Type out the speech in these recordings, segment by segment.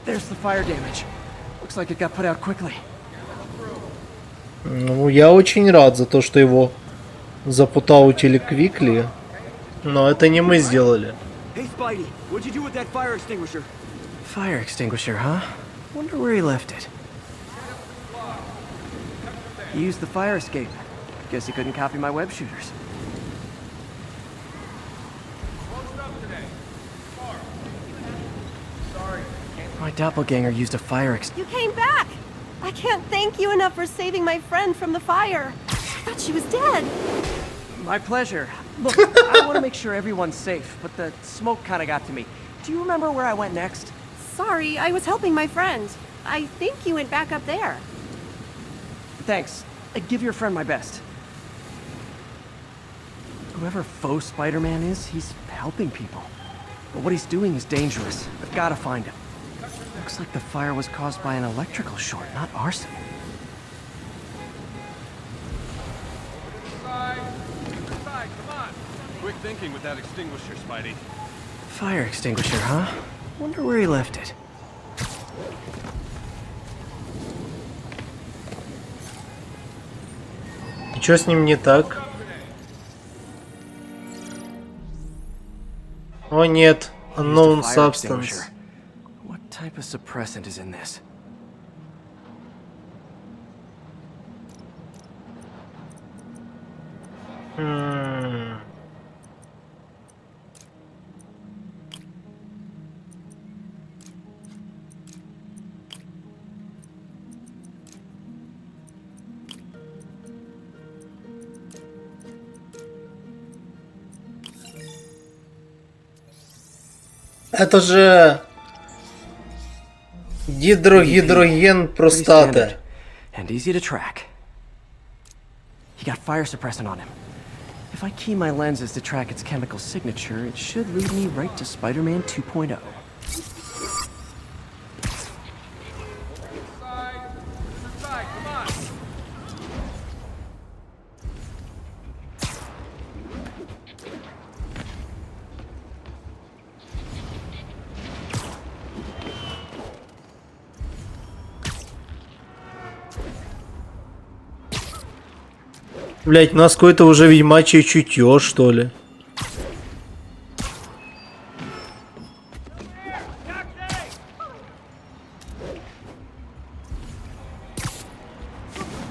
There's the fire damage. Looks like it got put out quickly. Ну, я очень рад за то, что его запутаутили квикли, но это не мы сделали. Hey Spidey, what'd you do with that fire extinguisher? Fire extinguisher, huh? Wonder where he left it. He used the fire escape. Guess he couldn't copy my web shooters. My doppelganger used a fire You came back! I can't thank you enough for saving my friend from the fire. I thought she was dead. My pleasure. Look, I want to make sure everyone's safe, but the smoke kind of got to me. Do you remember where I went next? Sorry, I was helping my friend. I think you went back up there. Thanks. Give your friend my best. Whoever faux Spider-Man is, he's helping people. But what he's doing is dangerous. I've got to find him. Looks like the fire was caused by an electrical short, not arson. Come on. Quick thinking with that extinguisher, Spidey. Fire extinguisher, huh? Wonder where he left it. И что с ним не так? О нет, unknown substance. What type of suppressant is in this? Это же гидрогидроген простаты. And easy to track. He got fire suppressant on him. If I key my lenses to track its chemical signature, it should lead me right to Spider-Man 2.0. Блять, у нас какое-то уже ведьмачье чутье, что ли.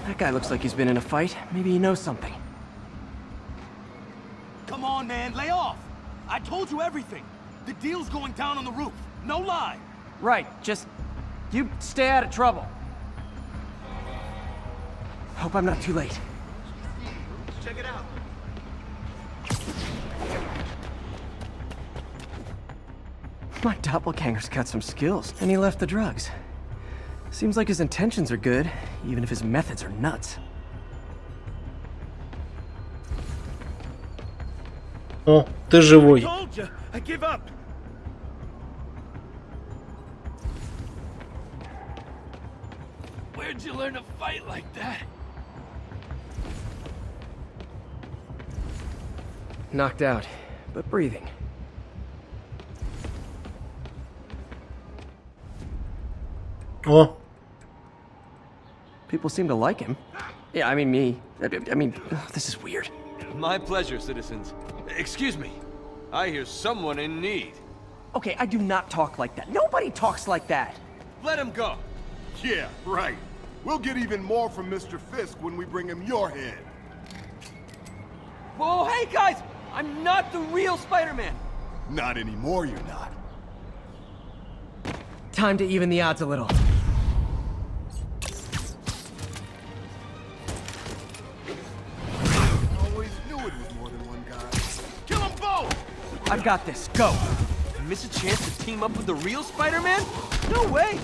That guy looks like he's been in a fight. Maybe he knows something. Come on, man, lay off. I told you everything. The deal's going down on the roof. No lie. Right, just... you stay out of trouble. Hope I'm not too late. Check it out. My doppelganger's got some skills, and he left the drugs. Seems like his intentions are good, even if his methods are nuts. О, ты живой. Told you, I give up. Where'd you learn to fight like that? Knocked out, but breathing. О, People seem to like him. Yeah, I mean me. I mean, this is weird. My pleasure, citizens. Excuse me. I hear someone in need. Okay, I do not talk like that. Nobody talks like that. Let him go. Yeah, right. We'll get even more from Mr. Fisk when we bring him your head. Whoa, hey guys! I'm not the real Spider-Man! Not anymore, you're not. Time to even the odds a little. Always knew it was more than one guy. Kill them both! I've got this. Go! Miss a chance to team up with the real Spider-Man? No way!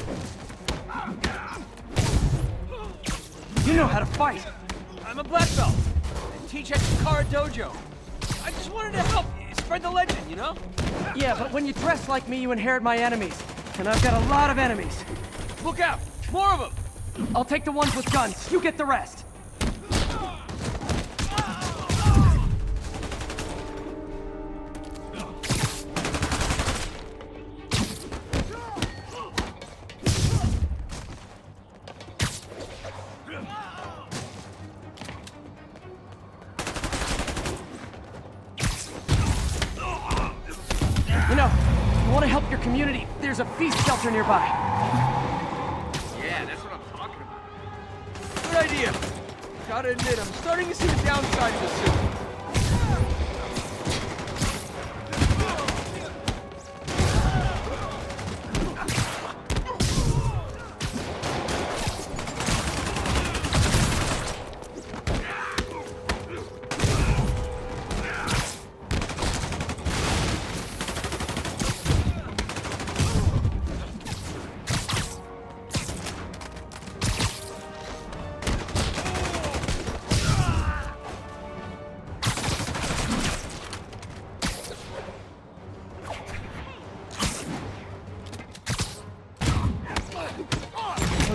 You know how to fight! I'm a black belt. I teach at Car Dojo. I just wanted to help spread the legend, you know? Yeah, but when you dress like me, you inherit my enemies. And I've got a lot of enemies. Look out! More of them! I'll take the ones with guns. You get the rest. community, there's a feast shelter nearby. Yeah, that's what I'm talking about. Good idea. Gotta admit, I'm starting to see the downside of the suit.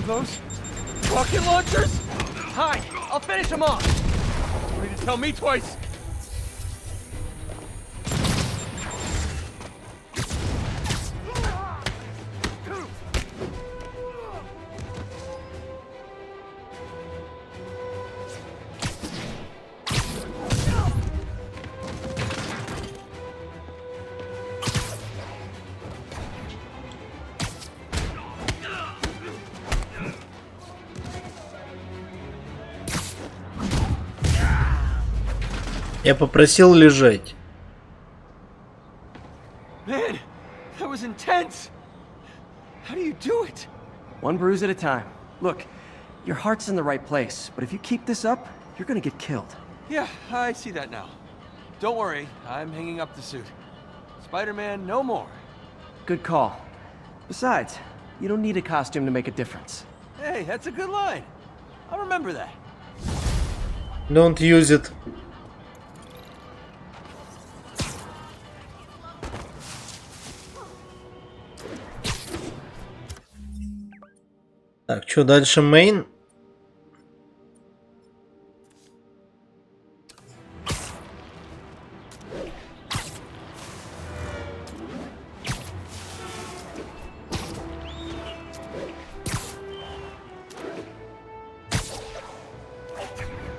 Those rocket launchers? Hi, I'll finish them off. You need to tell me twice. Я попросил лежать. Man, that was intense. How do you do it? One bruise at a time. Look, your heart's in the right place, but if you keep this up, you're gonna get killed. Yeah, I see that now. Don't worry, I'm hanging up the suit. Spider-Man, no more. Good call. Besides, you don't need a costume to make a difference. Hey, that's a good line. I'll remember that. Don't use it. Так, что дальше? Мейн.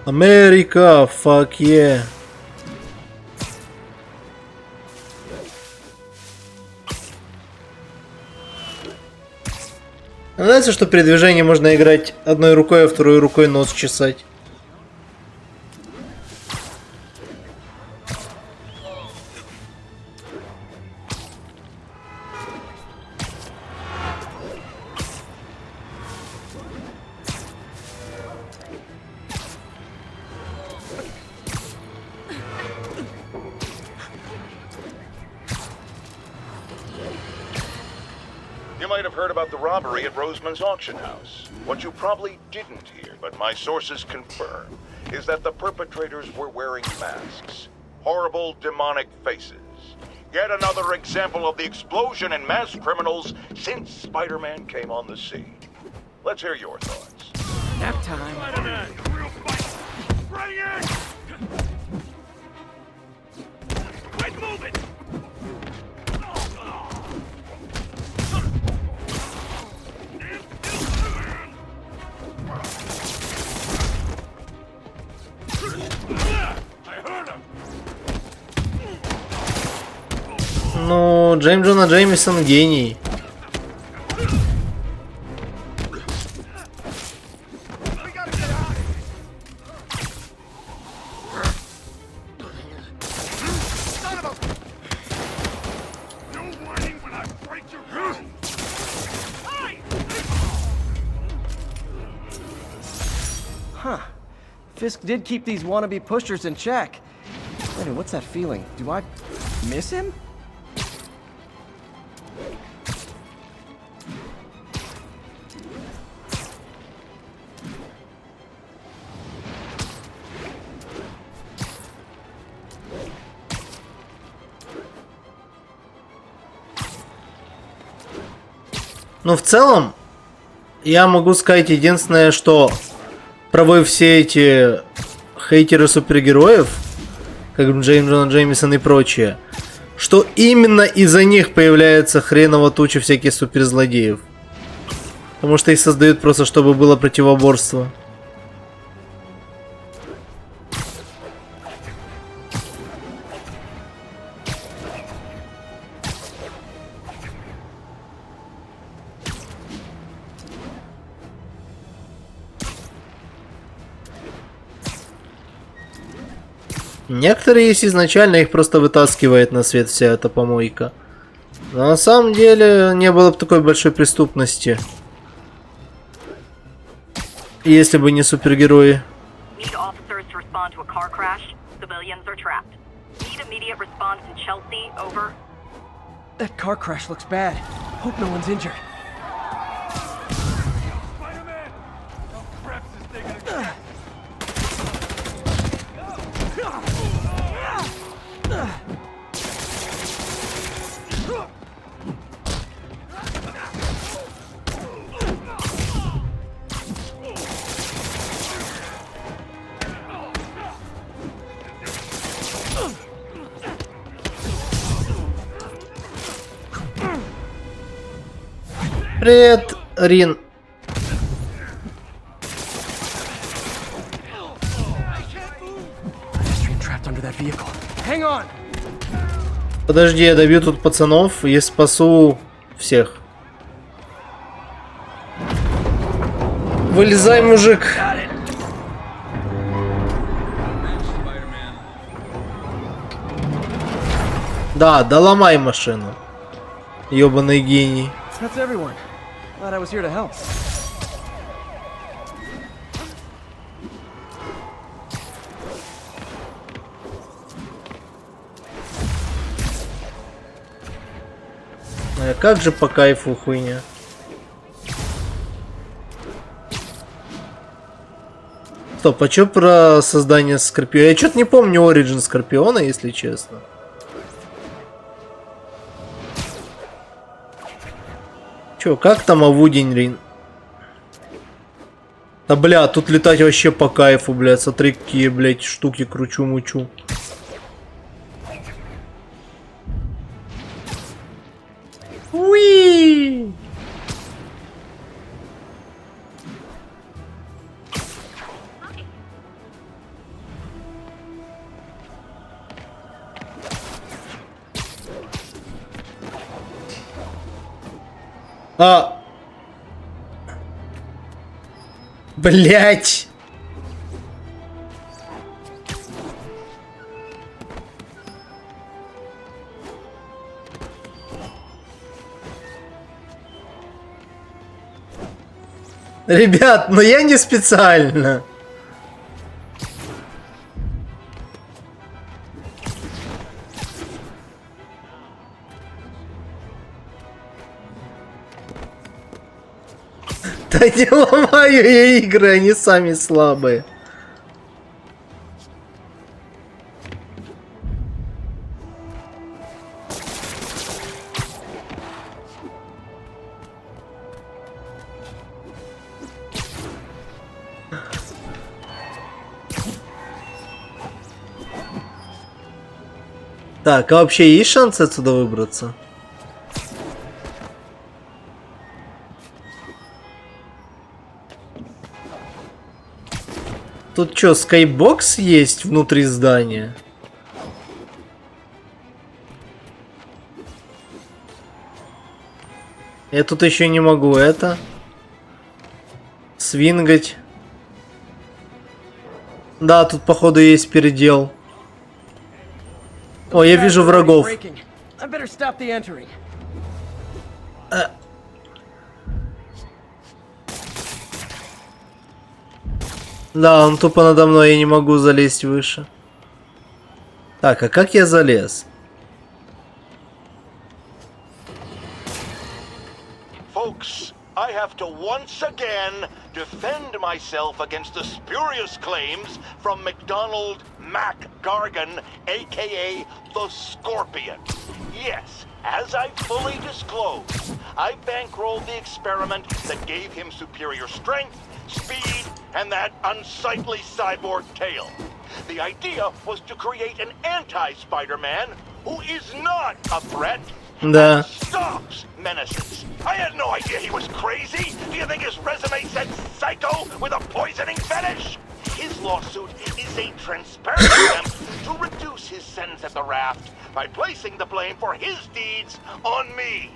Америка, fuck yeah. Нравится, что при движении можно играть одной рукой, а второй рукой нос чесать. You might have heard about the robbery at Roseman's auction house. What you probably didn't hear, but my sources confirm, is that the perpetrators were wearing masks. Horrible, demonic faces. Yet another example of the explosion in mass criminals since Spider-Man came on the scene. Let's hear your thoughts. Nap time. Spider-Man, real fight. Bring it! Quit moving! Ну, Джона Джеймисон гений. Huh. Fisk did keep these wannabe pushers in check. Wait, what's that feeling? Do I miss him? Ну, в целом, я могу сказать единственное, что про все эти хейтеры супергероев, как Джона Джеймисон и прочие, что именно из-за них появляется хреново туча всяких суперзлодеев. Потому что их создают просто, чтобы было противоборство. Некоторые есть изначально, их просто вытаскивает на свет вся эта помойка. Но на самом деле не было бы такой большой преступности, если бы не супергерои. Need officers to respond to a car crash. Civilians are trapped. Need immediate response in Chelsea. Over. That car crash looks bad. Hope no one's injured. Spider-Man! Oh, crap, this thing gonna Привет, Рин. Pedestrian trapped under that vehicle. Hang on! Подожди, я добью тут пацанов и спасу всех. Вылезай, мужик. Да, доломай машину. Ёбаный гений. That's everyone. Glad I was here to help. А как же по кайфу хуйня. Стоп, а чё про создание Скорпиона? Я чё-то не помню Origin Скорпиона, если честно. Чё, как там Авудень, Рин? Да, бля, тут летать вообще по кайфу, блядь. Смотри, какие, блядь, штуки кручу-мучу. Уи! Блять! Ребят, но я не специально. Да не ломаю я игры, они сами слабые. Так, а вообще есть шанс отсюда выбраться? Тут что, скайбокс есть внутри здания? Я тут еще не могу это свингать. Да, тут походу есть передел. О, я вижу врагов. Да, он тупо надо мной, я не могу залезть выше. Так, а как я залез? Folks, I have to once again defend myself against the spurious claims from McDonald Mac Gargan, aka the Scorpion. Yes, as I fully disclosed, I bankrolled the experiment that gave him superior strength, speed, and that unsightly cyborg tail. The idea was to create an anti-Spider-Man who is not a threat Да. and stops menaces. I had no idea he was crazy. Do you think his resume said psycho with a poisoning fetish? His lawsuit is a transparent attempt to reduce his sentence at the raft by placing the blame for his deeds on me.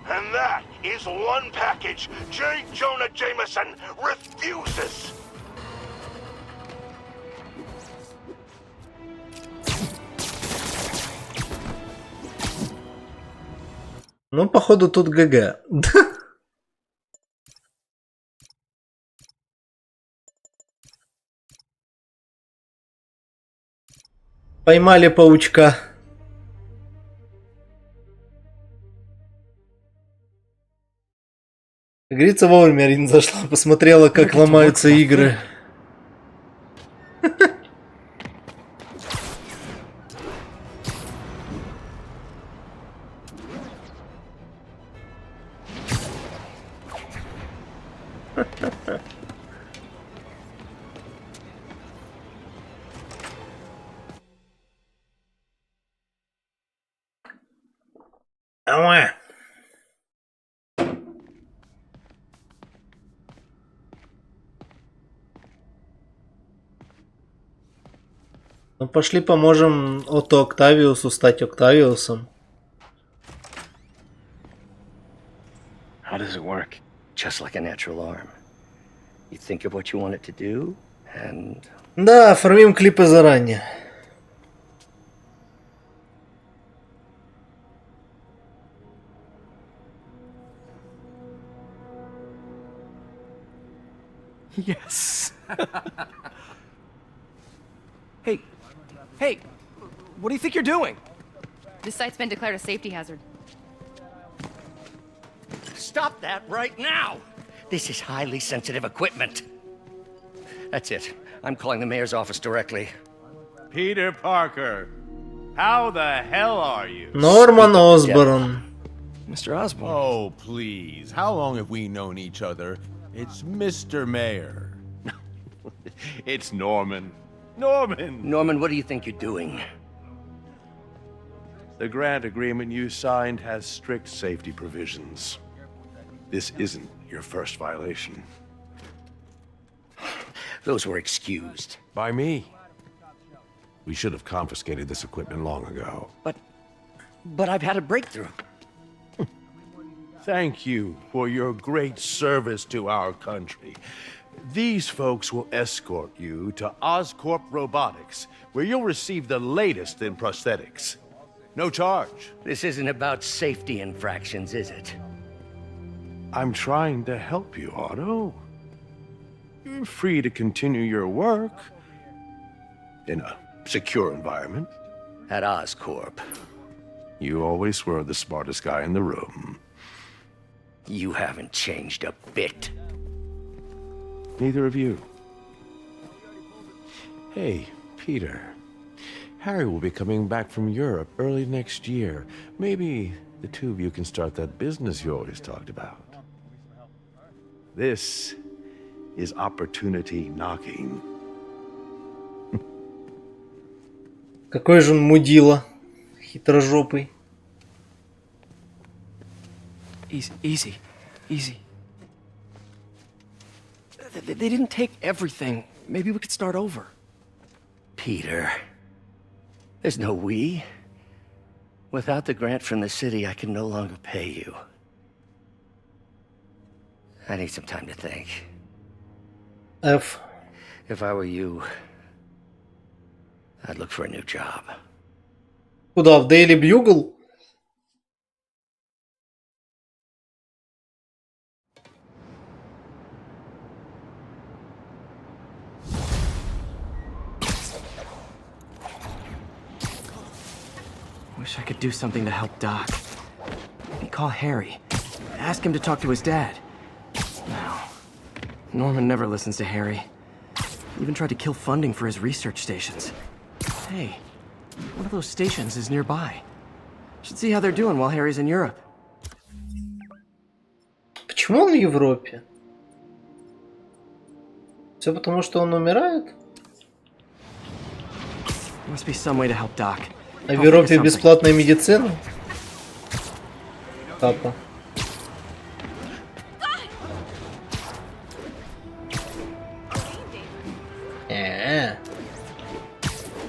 And that is one package J. Jonah Jameson refuses. Ну, походу, тут ГГ. Поймали паучка. Как говорится, вовремя Арина зашла, посмотрела, как ломаются игры. Ама. Ну пошли поможем Отто Октавиусу стать Октавиусом. How does it work? Just like a natural arm. You think of what you want it to do, and... Да, оформим клипы заранее. Yes. Hey, hey, what do you think you're doing? This site's been declared a safety hazard. Stop that right now! This is highly sensitive equipment. That's it. I'm calling the mayor's office directly. Peter Parker, how the hell are you? Norman Osborn. Mr. Osborn. Oh, please. How long have we known each other? It's Mr. Mayor. It's Norman. Norman! Norman, what do you think you're doing? The grant agreement you signed has strict safety provisions. This isn't your first violation. Those were excused. By me. We should have confiscated this equipment long ago. But I've had a breakthrough. Thank you for your great service to our country. These folks will escort you to Oscorp Robotics, where you'll receive the latest in prosthetics. No charge. This isn't about safety infractions, is it? I'm trying to help you, Otto. You're free to continue your work in a secure environment. At Oscorp. You always were the smartest guy in the room. You haven't changed a bit. Neither of you. Hey, Peter. Harry will be coming back from Europe early next year. Maybe the two of you can start that business you always talked about. This is opportunity knocking. Какой же он мудила. Хитрожопый. Easy. They didn't take everything. Maybe we could start over. Peter. There's no we. Without the grant from the city, I can no longer pay you. I need some time to think. F. If I were you, I'd look for a new job. Куда? В Daily Bugle? Wish I could do something to help Doc. Maybe call Harry. Ask him to talk to his dad. No. Norman never listens to Harry. He even tried to kill funding for his research stations. Hey, one of those stations is nearby. Should see how they're doing while Harry's in Europe. Почему он в Европе? Все потому, что он умирает? There must be some way to help Doc. А в Европе бесплатная медицина? Папа.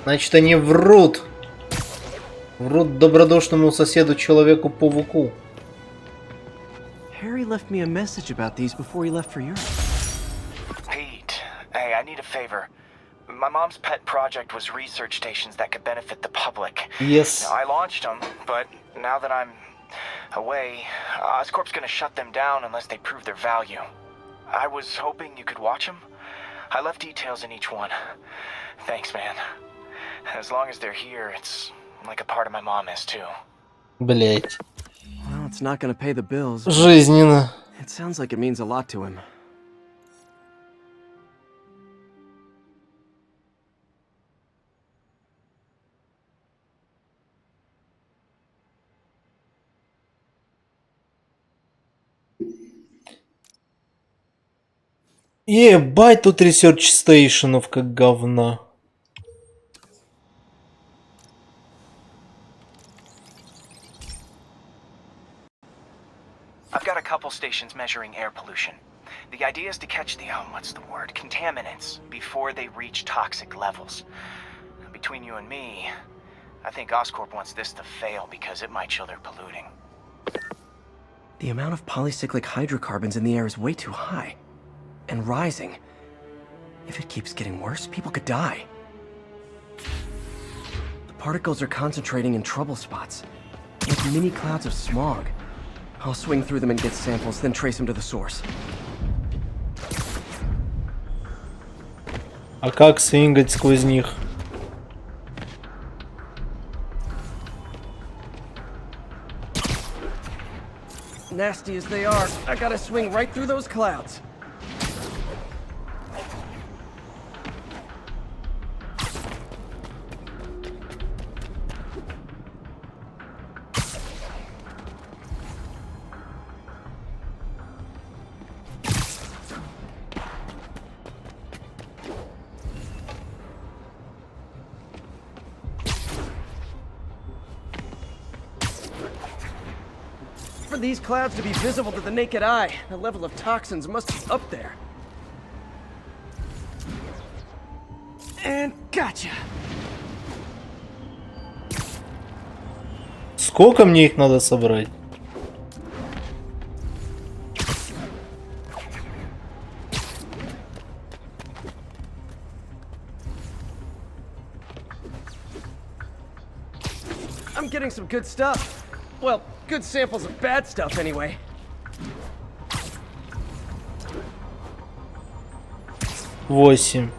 Значит, они врут. Врут добродушному соседу Человеку-пауку. Harry left me a message about these before he left for Europe. Pete, hey, I need a favor. My mom's pet project was research stations that could benefit the public. Yes. Now, I launched them, but now that I'm away, Oscorp's gonna shut them down unless they prove their value. I was hoping you could watch them. I left details in each one. Thanks, man. As long as they're here, it's like a part of my mom is too. Блять. Well, it's not gonna pay the bills. Жизненно. It sounds like it means a lot to him. Ебать, тут ресерч стейшенов как говна. I've got a couple stations measuring air pollution. The idea is to catch the, contaminants before they reach toxic levels. Between you and me, I think Oscorp wants this to fail because it might show they're polluting. The amount of polycyclic hydrocarbons in the air is way too high. And rising. If it keeps getting worse, people could die. The particles are concentrating in trouble spots, like mini clouds of smog. I'll swing through them and get samples, then trace them to the source. А как свингать сквозь них? Nasty as they are, I gotta swing right through those clouds. For these clouds to be visible to the naked eye, the level of toxins must be up there. And gotcha. Сколько мне их надо собрать? I'm getting some good stuff. Well, good samples of bad stuff anyway. Восемь.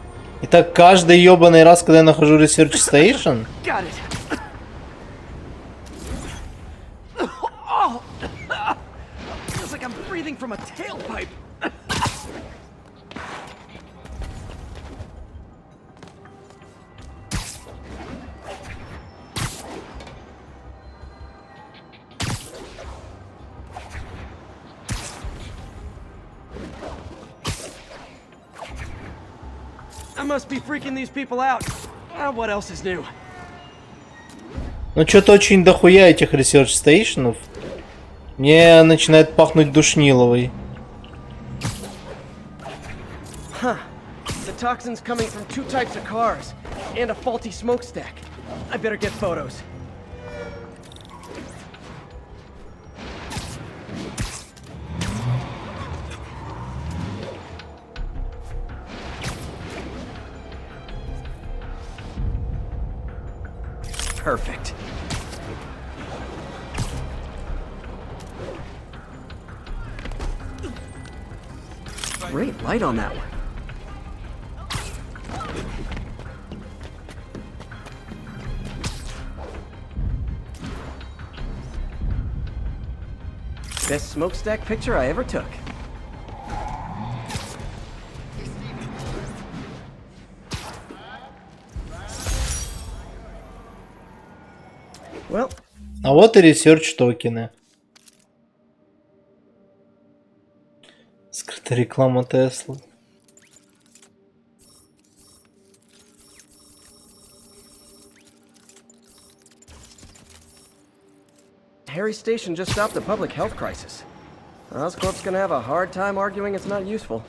Итак, каждый ёбаный раз, когда я нахожу Research Station. Got it. Feels like I'm breathing from a tailpipe. I must be freaking these people out. What else is new? Ну, что-то очень дохуя этих Research Station'ов. Мне начинает пахнуть душниловой. Huh. The toxin's coming from two types of cars and a faulty smokestack. I better get photos. Perfect. Great light on that one. Best smokestack picture I ever took. Well. А вот и Research токены. Скрытая реклама Теслы. Harry's station just stopped a public health crisis. Oscorp's gonna have a hard time arguing it's not useful.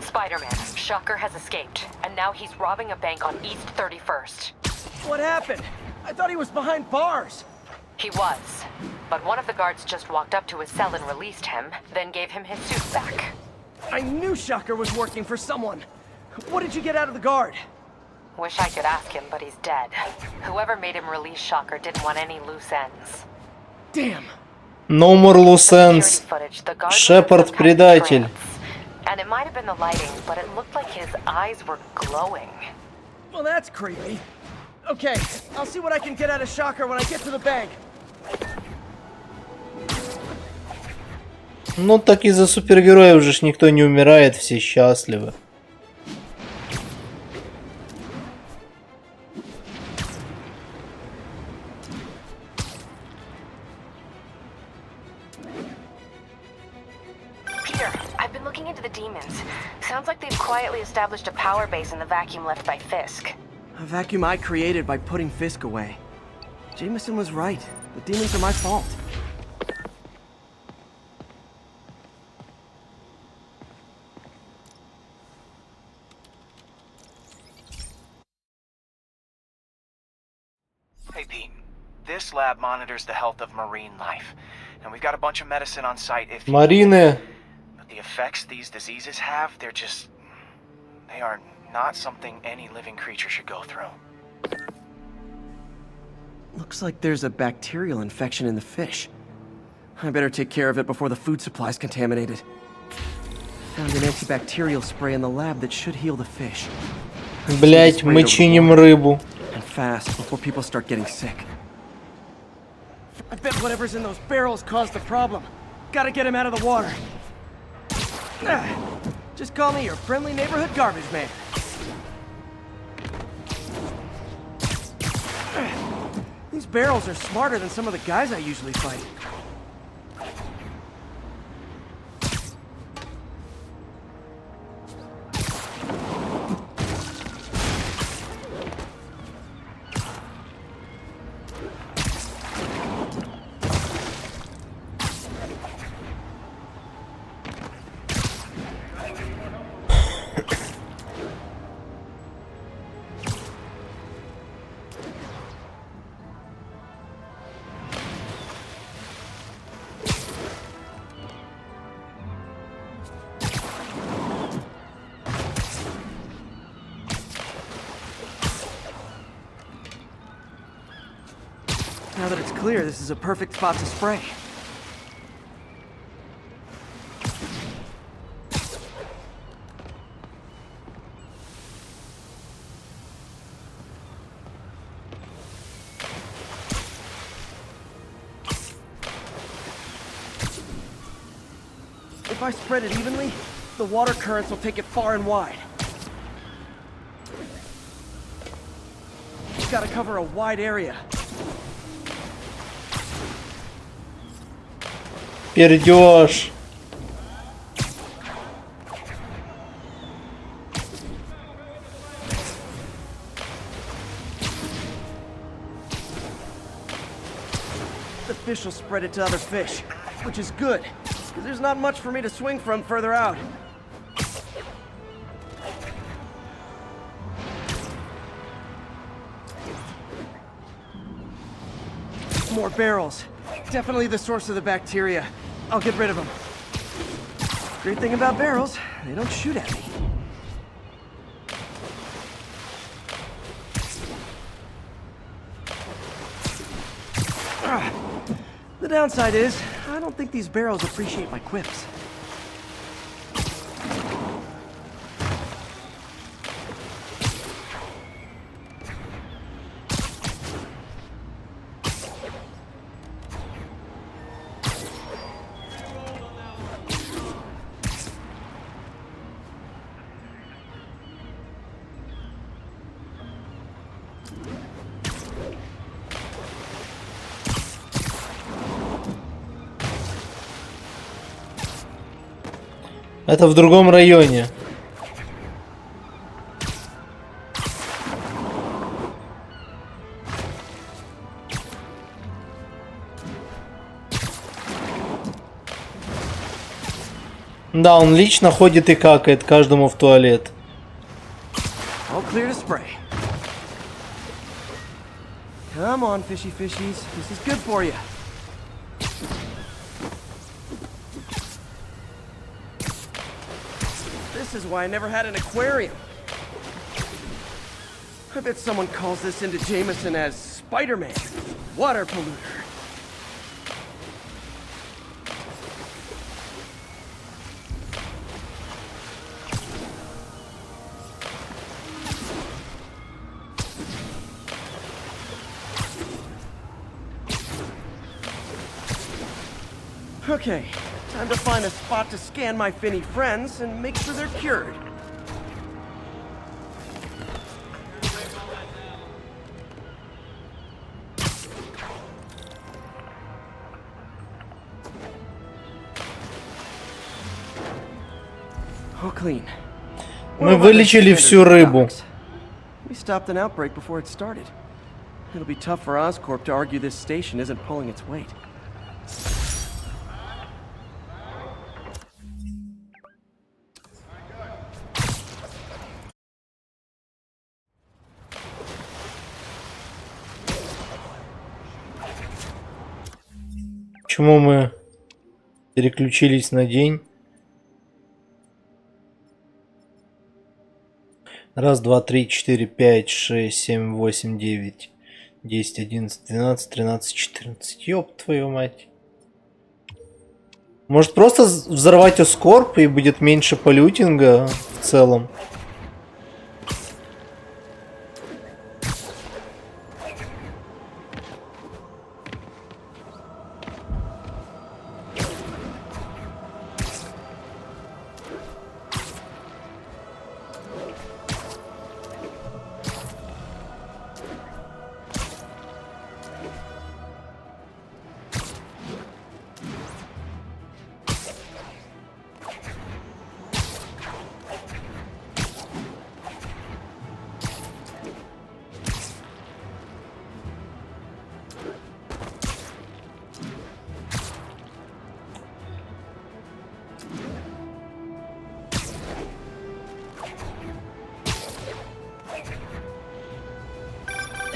Spider-Man, Shocker has escaped, and now he's robbing a bank on East 31st. What happened? I thought he was behind bars. He was, but one of the guards just walked up to his cell and released him, then gave him his suit back. I knew Shocker was working for someone. What did you get out of the guard? Wish I could ask him, but he's dead. Whoever made him release Shocker didn't want any loose ends. Damn. No more loose ends. Шепард предатель. And it might have been the lighting, but it looked like his eyes were glowing. Well, that's creepy. Okay, I'll see what I can get out of Shocker when I get to the bank. Ну так из-за супергероев уже ж никто не умирает, все счастливы. I've been looking into the demons. Sounds like they've quietly established a power base in the vacuum left by Fisk. A vacuum I created by putting Fisk away. Jameson was right. The demons are my fault. Hey Pete, this lab monitors the health of marine life, and we've got a bunch of medicine on site if you Marine. But the effects these diseases have, they are not something any living creature should go through. Looks like there's a bacterial infection in the fish. I better take care of it before the food supply's contaminated. Found an antibacterial spray in the lab that should heal the fish. Блять, мы чиним рыбу. And fast, before people start getting sick. I bet whatever's in those barrels caused the problem. Gotta get him out of the water. Just call me your friendly neighborhood garbage man. These barrels are smarter than some of the guys I usually fight. Now that it's clear, this is a perfect spot to spray. If I spread it evenly, the water currents will take it far and wide. It's gotta cover a wide area. Пердёж. The fish will spread it to other fish, which is good, because there's not much for me to swing from further out. More barrels. Definitely the source of the bacteria. I'll get rid of them. Great thing about barrels, they don't shoot at me. The downside is, I don't think these barrels appreciate my quips. Это в другом районе. Да, он лично ходит и какает каждому в туалет. All clear to spray. Come on, fishy fishies. This is good for you. This is why I never had an aquarium. I bet someone calls this into Jameson as Spider-Man, water polluter. Okay, time to find a spot to scan my finny friends and make sure they're cured. All clean. Мы вылечили всю рыбу. We stopped an outbreak before it started. It'll be tough for Oscorp to argue this station isn't pulling its weight. Почему мы переключились на день? Раз, два, три, четыре, пять, шесть, семь, восемь, девять, 10, 11, 12, 13, 14. Ёб твою мать. Может просто взорвать Осcorp и будет меньше полютинга в целом?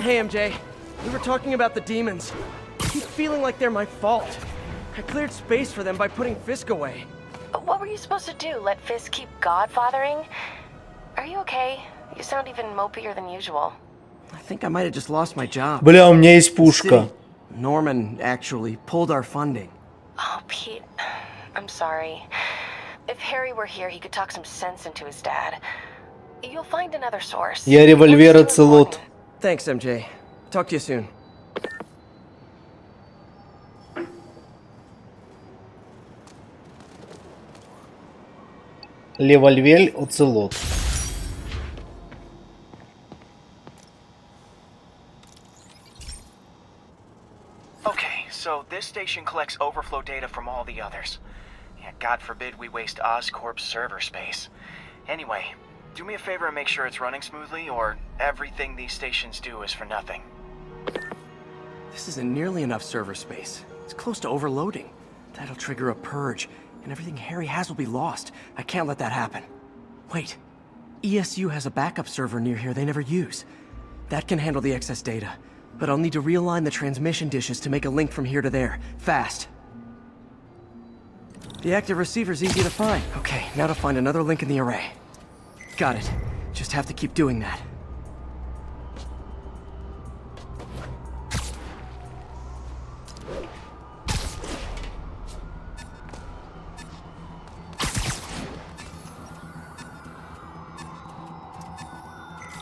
Hey, MJ. We were talking about the demons. I keep feeling like they're my fault. I cleared space for them by putting Fisk away. What were you supposed to do? Let Fisk keep godfathering? Are you okay? You sound even mopier than usual. I think I might have just lost my job. Бля, у меня есть пушка. Norman actually pulled our funding. Oh, Pete. I'm sorry. If Harry were here, he could talk some sense into his dad. You'll find another source. Я револьвер оцелот. Thanks, MJ. Talk to you soon. Револьвер оцелот. Okay, so this station collects overflow data from all the others. Yeah, God forbid we waste Oscorp's server space. Anyway, do me a favor and make sure it's running smoothly, or everything these stations do is for nothing. This isn't nearly enough server space. It's close to overloading. That'll trigger a purge, and everything Harry has will be lost. I can't let that happen. Wait. ESU has a backup server near here they never use. That can handle the excess data, but I'll need to realign the transmission dishes to make a link from here to there, fast. The active receiver's easy to find. Okay, now to find another link in the array. Got it. Just have to keep doing that.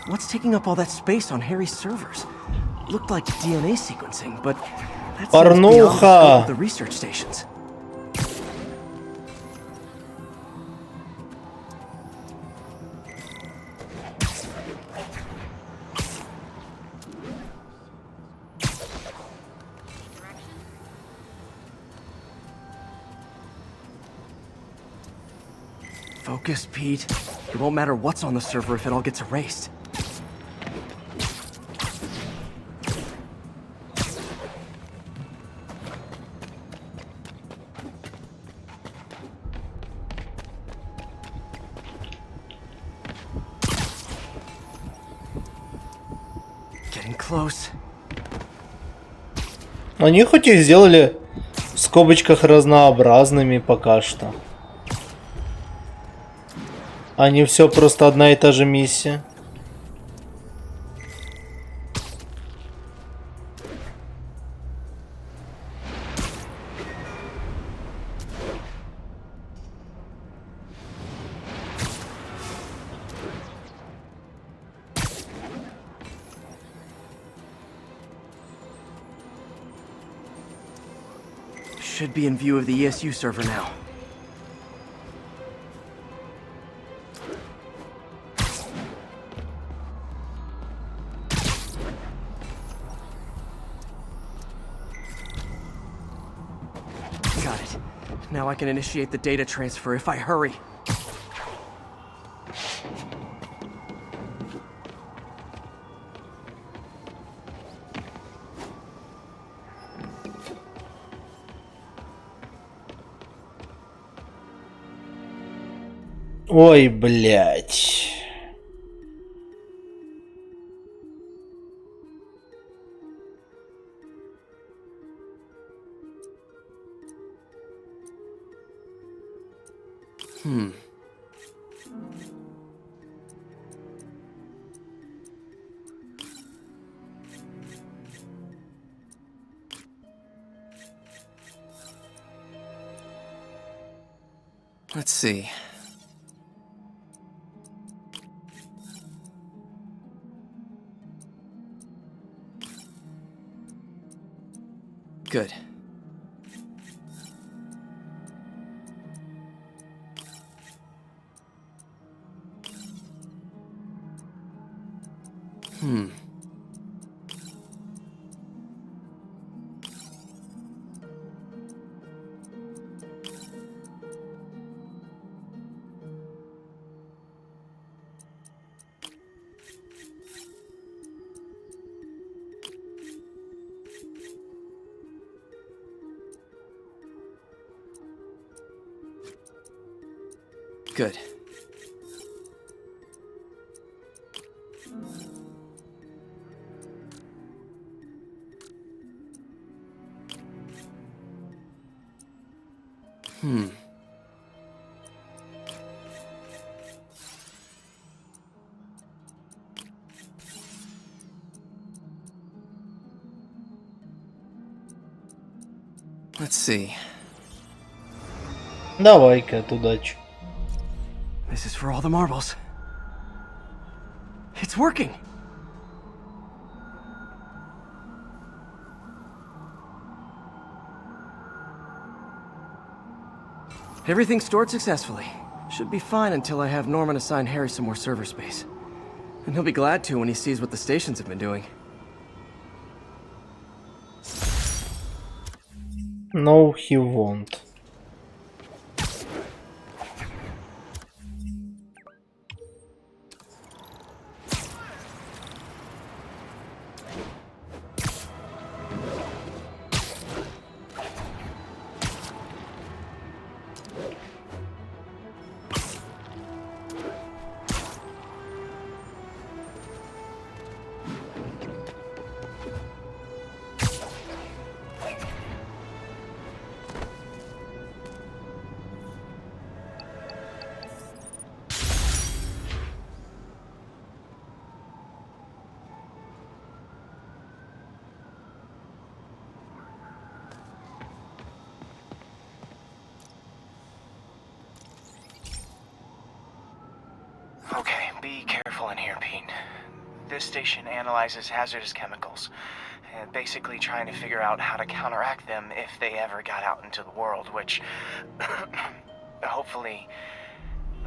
What's taking up all that space on Harry's servers? Looked like DNA sequencing, but that's beyond the scope of the research stations. Focus, Pete. It won't matter what's on the server if it all gets erased. Getting close. Они хоть их сделали в скобочках разнообразными пока что. А не все просто одна и та же миссия. should be in view of the ESU server now. Got it. Now I can initiate the data transfer if I hurry. Ой, блядь. Let's see. Good. Good. Let's see. Давай-ка, удачи. This is for all the marbles. It's working! Everything's stored successfully. Should be fine until I have Norman assign Harry some more server space. And he'll be glad to when he sees what the stations have been doing. No, he won't. Okay, be careful in here, Pete. This station analyzes hazardous chemicals, basically trying to figure out how to counteract them if they ever got out into the world, which hopefully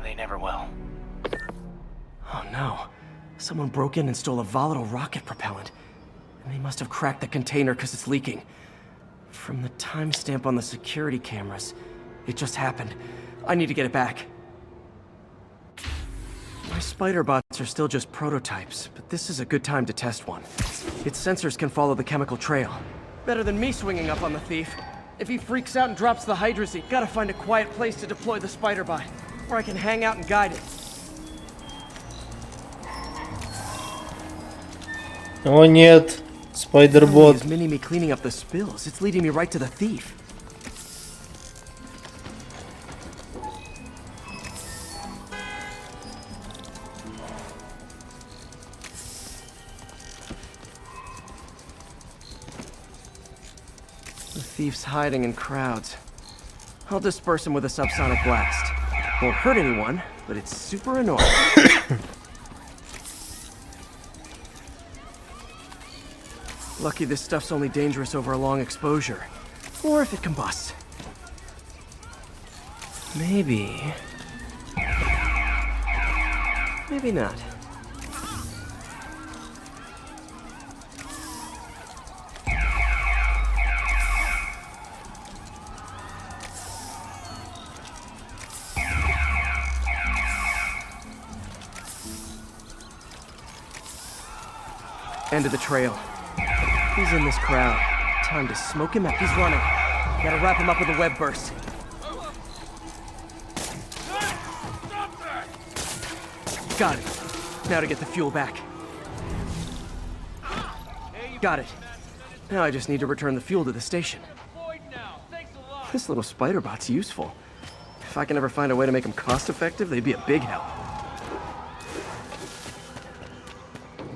they never will. Oh no. Someone broke in and stole a volatile rocket propellant. And they must have cracked the container because it's leaking. From the timestamp on the security cameras, it just happened. I need to get it back. My spider bots are still just prototypes, but this is a good time to test one. Its sensors can follow the chemical trail. Better than me swinging up on the thief. If he freaks out and drops the hydracy, gotta find a quiet place to deploy the spider bot, where I can hang out and guide it. О нет, спайдербот. Is mini me cleaning up the spills. It's leading me right to the thief. The thief's hiding in crowds. I'll disperse him with a subsonic blast. Won't hurt anyone, but it's super annoying. Lucky this stuff's only dangerous over a long exposure. Or if it combusts. Maybe. Maybe not. End of the trail. He's in this crowd. Time to smoke him out. He's running. Gotta wrap him up with a web burst. Got it. Now to get the fuel back. Got it. Now I just need to return the fuel to the station. This little spider bot's useful. If I can ever find a way to make them cost-effective, they'd be a big help.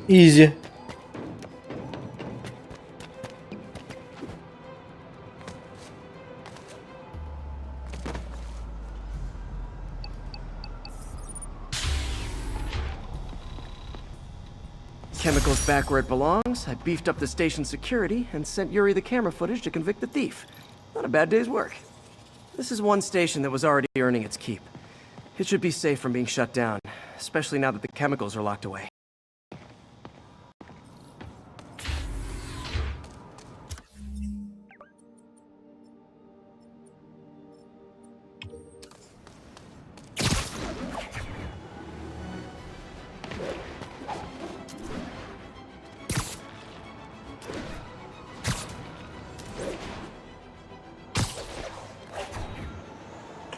Easy. Chemicals back where it belongs. I beefed up the station's security and sent Yuri the camera footage to convict the thief. Not a bad day's work. This is one station that was already earning its keep. It should be safe from being shut down, especially now that the chemicals are locked away.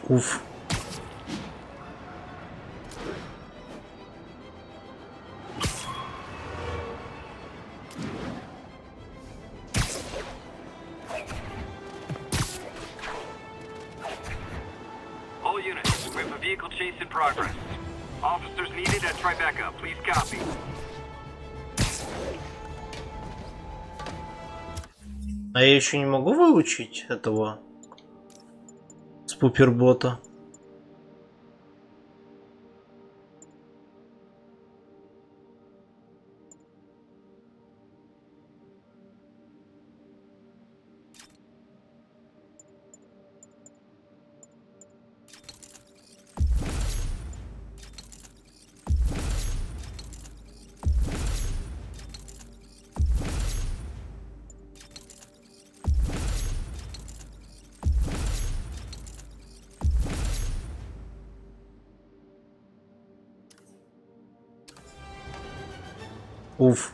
Уф. All units, we have a vehicle chase in progress. Officers needed at Tribeca. Please copy. А я еще не могу выучить этого спупербота. Уф.